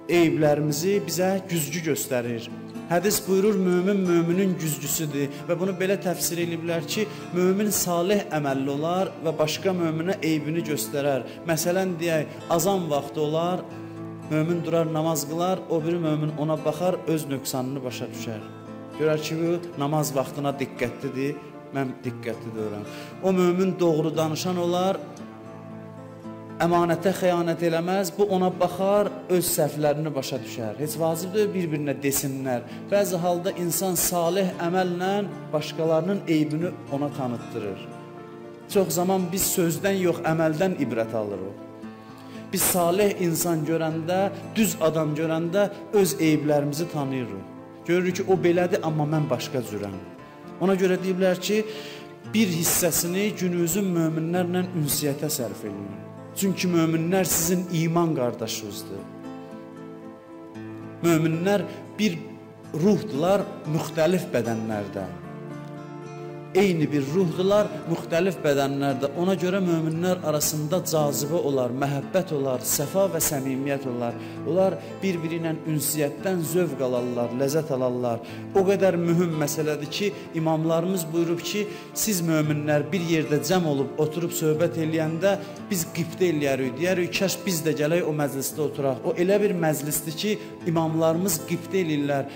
eyiblərimizi bizə güzgü göstərir. Hədis buyurur, müminin güzgüsüdür və bunu belə təfsir ediblər ki, mümin salih əməlli olar və başqa müminə eybini göstərər. Məsələn, deyək, azan vaxtı olar, mümin durar, namaz qılar, o biri mümin ona baxar, öz nöqsanını başa düşər. Görər ki, bu namaz vaxtına diqqətlidir, mən diqqətli deyirəm. O mümin doğru danışan olar, əmanətə xəyanət eləməz, bu ona baxar, öz səhvlərini başa düşər. Heç vacibdir bir-birinə desinlər. Bəzi halda insan salih əməllə başqalarının eybini ona tanıtdırır. Çox zaman biz sözdən yox, əməldən ibrət alırıq. Biz salih insan görəndə, düz adam görəndə öz eyblərimizi tanıyırıq. Görürük ki, o belədir, amma mən başqa cürəm. Ona görə deyiblər ki, bir hissəsini gününüzün möminlərlə ünsiyyətə sərf edin. Çünki möminlər sizin iman qardaşınızdır. Möminlər bir ruhdular müxtəlif bədənlərdə. Eyni bir ruhdular müxtəlif bədənlərdə. Ona görə möminlər arasında cazibə olar, məhəbbət olar, səfa və səmimiyyət olar. Onlar bir-biri ilə ünsiyyətdən zövq alarlar, ləzzət alarlar. O qədər mühüm məsələdir ki, imamlarımız buyurub ki, siz möminlər bir yerdə cəm olub, oturub söhbət eləyəndə biz qibdə eləyərik, deyərik, kəş biz də gələk o məclisdə oturaq. O elə bir məclisdir ki, imamlarımız qibdə eləyirlər.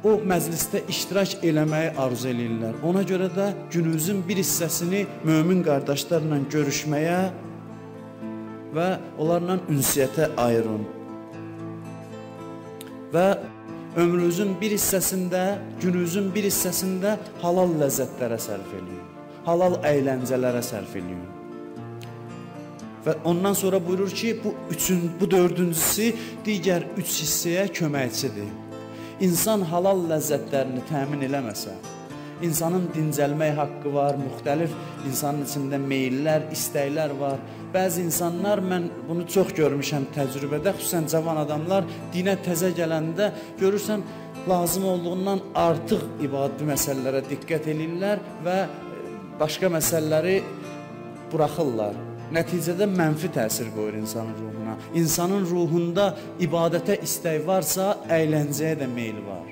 O məclisdə iştirak eləməyi arzu eləyirlər. Ona görə də gününüzün bir hissəsini mömin qardaşlarla görüşməyə və onlarla ünsiyyətə ayırın. Və ömrünüzün bir hissəsində, gününüzün bir hissəsində halal ləzzətlərə sərf eləyin. Halal əyləncələrə sərf eləyin. Və ondan sonra buyurur ki, bu dördüncüsü digər üç hissəyə köməkçidir. İnsan halal ləzzətlərini təmin eləməsə, insanın dincəlmək haqqı var, müxtəlif insanın içində meyillər, istəklər var. Bəzi insanlar, mən bunu çox görmüşəm təcrübədə, xüsusən cavan adamlar dinə təzə gələndə görürsən, lazım olduğundan artıq ibadət məsələlərə diqqət edirlər və başqa məsələləri buraxırlar. Nəticədə mənfi təsir qoyur insanın ruhuna. İnsanın ruhunda ibadətə istək varsa, əyləncəyə də meyil var.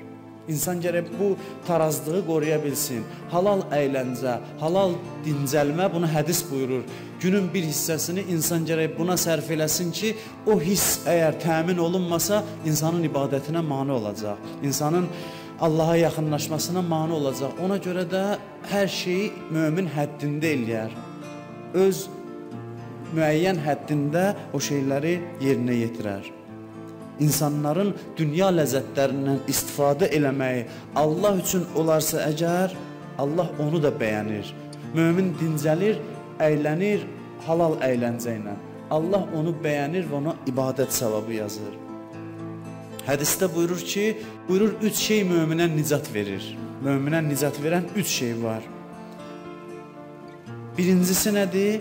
İnsan gərək bu tarazlığı qoruya bilsin. Halal əyləncə, halal dincəlmə, bunu hədis buyurur. Günün bir hissəsini insan gərək buna sərf eləsin ki, o hiss əgər təmin olunmasa, insanın ibadətinə mane olacaq. İnsanın Allaha yaxınlaşmasına mane olacaq. Ona görə də hər şeyi mömin həddində eləyər. Öz müəyyən həddində o şeyləri yerinə yetirər. İnsanların dünya ləzzətlərindən istifadə eləməyi Allah üçün olarsa əgər, Allah onu da bəyənir. Mömin dincəlir, əylənir halal əyləncə ilə. Allah onu bəyənir və ona ibadət savabı yazır. Hədisdə buyurur ki, üç şey möminə nicat verir. Möminə nicat verən üç şey var. Birincisi nədir?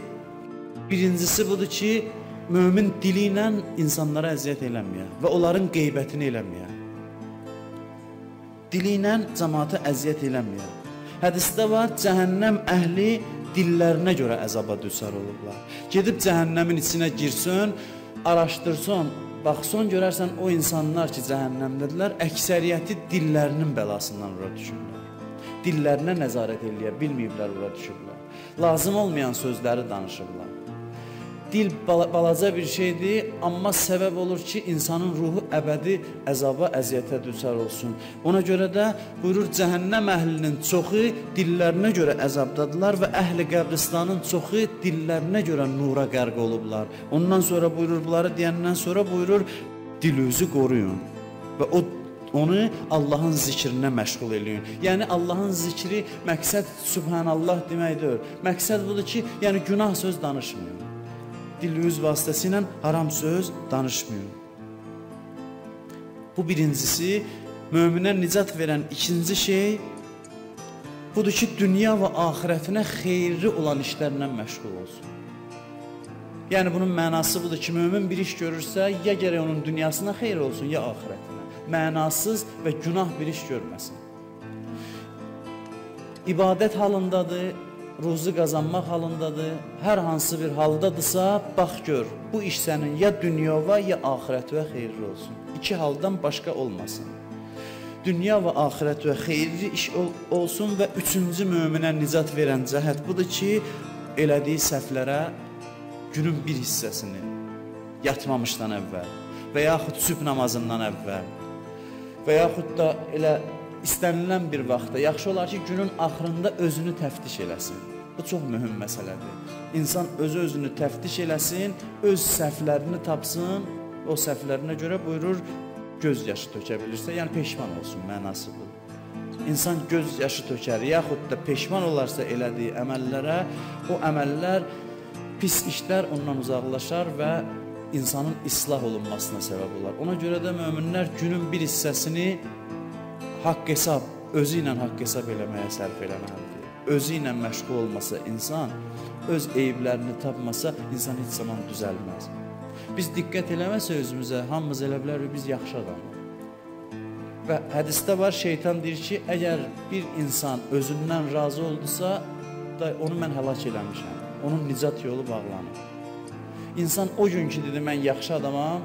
Birincisi budur ki, mömin dili ilə insanlara əziyyət eləməyə və onların qeybətini eləməyə. Dili ilə cəmaata əziyyət eləməyə. Hədisdə var, cəhənnəm əhli dillərinə görə əzaba düçar olublar. Gedib cəhənnəmin içinə girsin, araşdırsın, baxsın, görərsən o insanlar ki, cəhənnəmdədirlər, əksəriyyəti dillərinin bəlasından ora düşürlər. Dillərinə nəzarət eləyə bilməyiblər, ora düşürlər. Lazım olmayan sözləri danışırlar. Dil balaca bir şeydir, amma səbəb olur ki, insanın ruhu əbədi əzaba, əziyyətə düçar olsun. Ona görə də buyurur, cəhənnəm əhlinin çoxu dillərinə görə əzabdadılar və əhli qəbristanın çoxu dillərinə görə nura qərq olublar. Ondan sonra buyurur, bunları deyəndən sonra buyurur, dilinizi qoruyun və onu Allahın zikrinə məşğul eləyin. Yəni Allahın zikri məqsəd Subhanallah deməkdir. Məqsəd budur ki, yəni günah söz danışmayın. Diliniz vasitəsilə haram söz danışmayın. Bu birincisi, möminə nicat verən ikinci şey budur ki, dünya və axirətinə xeyirli olan işlərlə məşğul olsun. Yəni bunun mənası budur ki, mömin bir iş görürsə, ya gərək onun dünyasına xeyir olsun, ya axirətinə. Mənasız və günah bir iş görməsin. İbadət halındadır, ruzi qazanmaq halındadır, hər hansı bir haldadırsa, bax gör, bu iş sənin ya dünyava, ya axirətvə xeyirli olsun. İki haldan başqa olmasın. Dünya və axirət və xeyirli iş olsun və üçüncü möminə nicat verən cəhət budur ki, elədiyi səhvlərə günün bir hissəsini yatmamışdan əvvəl və yaxud sübh namazından əvvəl və yaxud da elə istənilən bir vaxtda, yaxşı olar ki, günün axırında özünü təftiş eləsin. Bu çox mühüm məsələdir. İnsan özünü təftiş eləsin, öz səhvlərini tapsın, o səhvlərinə görə buyurur, göz yaşı tökə bilirsə, yəni peşman olsun mənası bu. İnsan göz yaşı tökər, yaxud da peşman olarsa elədiyi əməllərə, o əməllər, pis işlər ondan uzaqlaşar və insanın islah olunmasına səbəb olar. Ona görə də möminlər günün bir hissəsini haqq hesab, özü ilə haqq hesab eləməyə sərf eləməlidir. Özü ilə məşğul olmasa insan, öz eyiblərini tapmasa, insan heç zaman düzəlməz. Biz diqqət eləməsə özümüzə, hamımız elə bilər biz yaxşı adamıq. Və hədisdə var, şeytan deyir ki, əgər bir insan özündən razı oldusa, onu mən həlak eləmişəm, onun nicat yolu bağlanır. İnsan o gün ki, dedi, mən yaxşı adamam,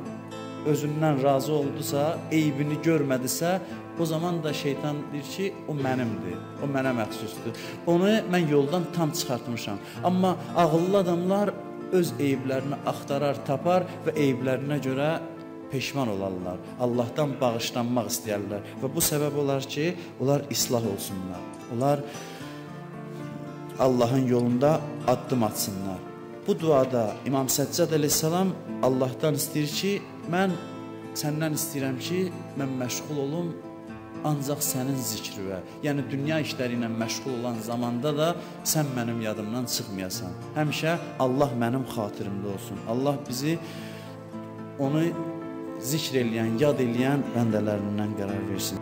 özündən razı oldusa, eybini görmədisə, o zaman da şeytan deyir ki, o mənimdir, o mənə məxsusdur. Onu mən yoldan tam çıxartmışam. Amma ağıllı adamlar öz eyiblərini axtarar, tapar və eyiblərinə görə peşman olarlar. Allahdan bağışlanmaq istəyərlər və bu səbəb olar ki, onlar islah olsunlar. Onlar Allahın yolunda addım atsınlar. Bu duada İmam Səccad əleyhissalam Allahdan istəyir ki, mən səndən istəyirəm ki, mən məşğul olum ancaq sənin zikrivə, yəni dünya işləri ilə məşğul olan zamanda da sən mənim yadımdan çıxmayasan. Həmişə Allah mənim xatirimdə olsun. Allah bizi onu zikr eləyən, yad eləyən bəndələrindən qərar versin.